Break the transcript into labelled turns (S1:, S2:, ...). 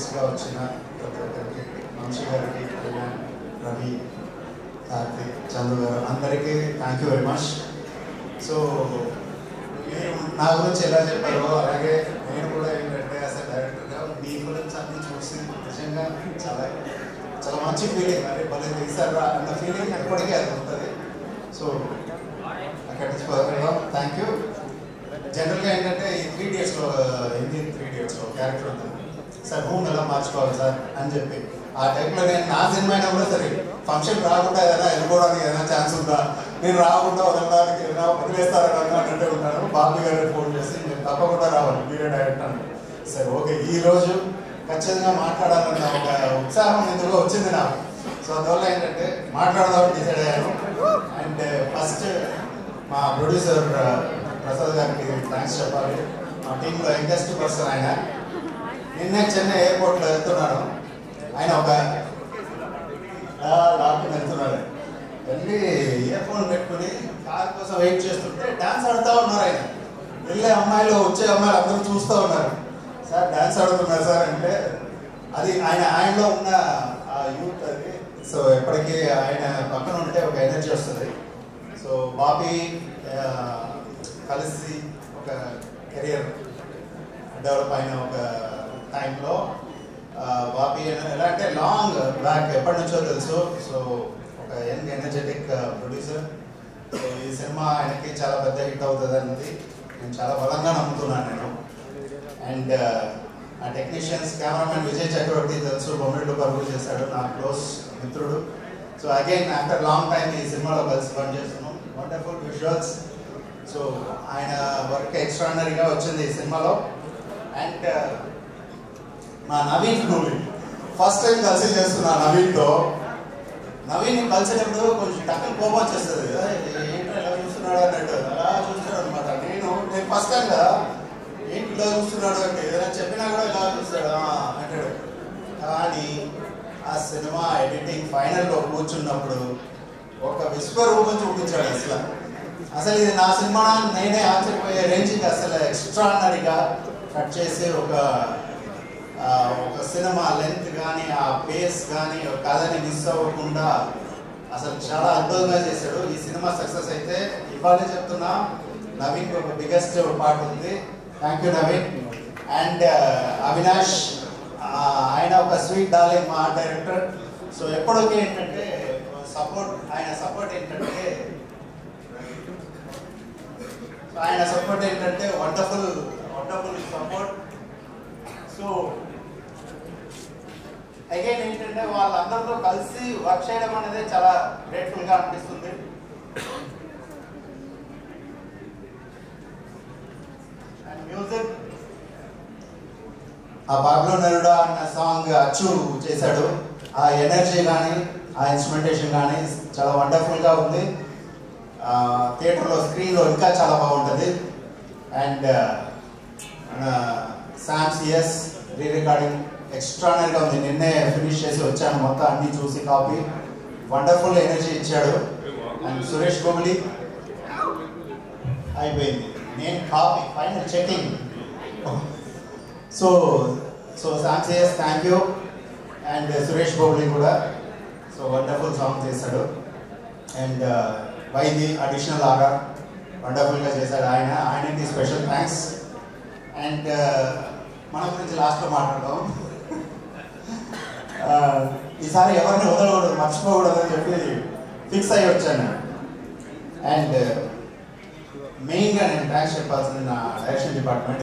S1: ఆర్టిస్ట్గా వచ్చిన ప్రతి ఒక్కరికి, వంశీ గారికి, రవి, కార్తిక్, చంద్రు గారు అందరికీ thank you very much. So మీరు నా గురించి ఎలా చెప్పారో అలాగే నేను కూడా ఏంటంటే అసలు డైరెక్టర్గా మీ ఫిలిమ్స్ అన్నీ చూసి నిజంగా చాలా చాలా మంచి ఫీలింగ్, అంటే భలే తీసారా అన్న ఫీలింగ్ ఎప్పటికీ అది ఉంటుంది. సో అక్కడి నుంచి థ్యాంక్ యూ. జనరల్గా ఏంటంటే ఈ 3 Idiotsలో హిందీ 3 Idiotsలో క్యారెక్టర్ ఉంటుంది సార్, రూమ్ ఎలా మార్చుకోవాలి సార్ అని చెప్పి. ఆ టైంలో నేను నా సినిమా అయినా కూడా సరే ఫంక్షన్ రాకుండా ఏదైనా వెళ్ళిపోవడానికి ఏదైనా ఛాన్స్ ఉందా, నేను రాకుండా వదలడానికి ఏదైనా వదిలేస్తారని అంటే ఉంటాను. బాబీ గారు ఫోన్ చేసి నేను తప్పకుండా రావాలి, మీరే డైరెక్ట్ అని. సరే ఓకే, ఈరోజు ఖచ్చితంగా మాట్లాడాలన్న ఒక ఉత్సాహం ఎందుకు వచ్చింది నాకు. సో అందువల్ల ఏంటంటే మాట్లాడదామని డిసైడ్ అయ్యాను. అండ్ ఫస్ట్ మా ప్రొడ్యూసర్ ప్రసాద్ గారికి థ్యాంక్స్ చెప్పాలి. మా టీంలో యంగెస్ట్ పర్సన్ ఆయన. నిన్నే చెన్నై ఎయిర్పోర్ట్లో వెళ్తున్నాడు, ఆయన ఒక లాక్ని వెళ్తున్నాడు, వెళ్ళి ఇయర్ ఫోన్ పెట్టుకుని కార్ కోసం వెయిట్ చేస్తుంటే డాన్స్ ఆడుతూ ఉన్నారు. ఆయన వెళ్ళే అమ్మాయిలు వచ్చే అమ్మాయిలు అందరూ చూస్తూ ఉన్నారు. సార్ డాన్స్ ఆడుతున్నారు సార్ అంటే అది ఆయనలో ఉన్న ఆ యూత్ అది. సో ఎప్పటికీ ఆయన పక్కన ఉంటే ఒక ఎనర్జీ వస్తుంది. సో బాబీ కలిసి ఒక కెరియర్ డెవలప్ అయిన ఒక టైంలో బాబీ ఎలా అంటే లాంగ్ బ్యాక్ ఎప్పటి నుంచో తెలుసు. సో ఒక యంగ్ ఎనర్జెటిక్ ప్రొడ్యూసర్. సో ఈ సినిమా ఆయనకి చాలా పెద్ద హిట్ అవుతుంది అన్నది నేను చాలా బలంగా నమ్ముతున్నాను నేను. అండ్ ఆ టెక్నీషియన్స్, కెమెరామెన్ విజయ్ చక్రవర్తి తెలుసు, బొమ్మలు పరుగులు చేశాడు, నా క్లోజ్ మిత్రుడు. So again after long time ఈ సినిమాలో కలిసి పనిచేస్తున్నాం. Wonderful visuals. సో ఆయన వర్క్ ఎక్స్ట్రాడినరీగా వచ్చింది ఈ సినిమాలో. అండ్ మా నవీన్ మూవీ ఫస్ట్ టైం కలిసి చేస్తున్నా నవీన్తో. నవీన్ కలిసేటప్పుడు కొంచెం టక్కన కోపం వచ్చేస్తుంది, ఏంటో ఎలా చూస్తున్నాడు అన్నట్టు అలా చూస్తున్నాడు అనమాట. నేను ఫస్ట్ టైం కదా, ఏంటి ఇలా చూస్తున్నాడు అంటే ఏదైనా చెప్పినా కూడా ఇలా చూస్తాడు అంటాడు. కానీ ఆ సినిమా ఎడిటింగ్ ఫైనల్లో కూర్చున్నప్పుడు ఒక విశ్వరూపం చూపించాడు. అసలు ఇది నా సినిమా నేనే ఆశ్చర్యపోయే రేంజ్కి అసలు ఎక్స్ట్రాడినరీగా కట్ చేసి ఒక సినిమా లెంత్ కానీ ఆ పేస్ కానీ కథని మిస్ అవ్వకుండా అసలు చాలా అద్భుతంగా చేశాడు. ఈ సినిమా సక్సెస్ అయితే ఇవాళే చెప్తున్నా, నవీన్కి ఒక బిగ్గెస్ట్ పార్ట్ ఉంది. Thank you Naveen. And Avinash, ఆయన ఒక స్వీట్ డార్లింగ్ మా డైరెక్టర్. సో ఎప్పటికీ ఏంటంటే ఆయన సపోర్ట్ ఏంటంటే వండర్ఫుల్ సపోర్ట్. సో అగైన్ ఏంటంటే వాళ్ళందరితో కలిసి వర్క్ చేయడం అనేది చాలా గ్రేట్ఫుల్గా అనిపిస్తుంది. అండ్ మ్యూజిక్, ఆ పాబ్లో నెరుడా అన్న సాంగ్ అచ్చు చేశాడు. ఆ ఎనర్జీ కానీ ఆ ఇన్స్ట్రుమెంటేషన్ కానీ చాలా వండర్ఫుల్గా ఉంది. థియేటర్లో స్క్రీన్లో ఇంకా చాలా బాగుంటుంది. And Sam CS re recording ఎక్స్ట్రానరీగా ఉంది. నిన్నే ఫినిష్ చేసి వచ్చాను, మొత్తం అన్నీ చూసి కాపీ వండర్ఫుల్ ఎనర్జీ ఇచ్చాడు. అండ్ సురేష్ గోగులి అయిపోయింది, నేను copy final checking. So Sam CS thank you. And Suresh Goguli కూడా సో వండర్ఫుల్ సాంగ్ చేశాడు. అండ్ వైది అడిషనల్ ఆర్ఆర్ వండర్ఫుల్గా చేశాడు. ఆయనకి స్పెషల్ థ్యాంక్స్. అండ్ మన గురించి లాస్ట్లో మాట్లాడదాం. ఈసారి ఎవరిని వదలకూడదు, మర్చిపోకూడదు అని చెప్పి ఫిక్స్ అయ్యి వచ్చాను. అండ్ మెయిన్గా నేను థ్యాంక్స్ చెప్పాల్సింది నా డైరెక్షన్ డిపార్ట్మెంట్.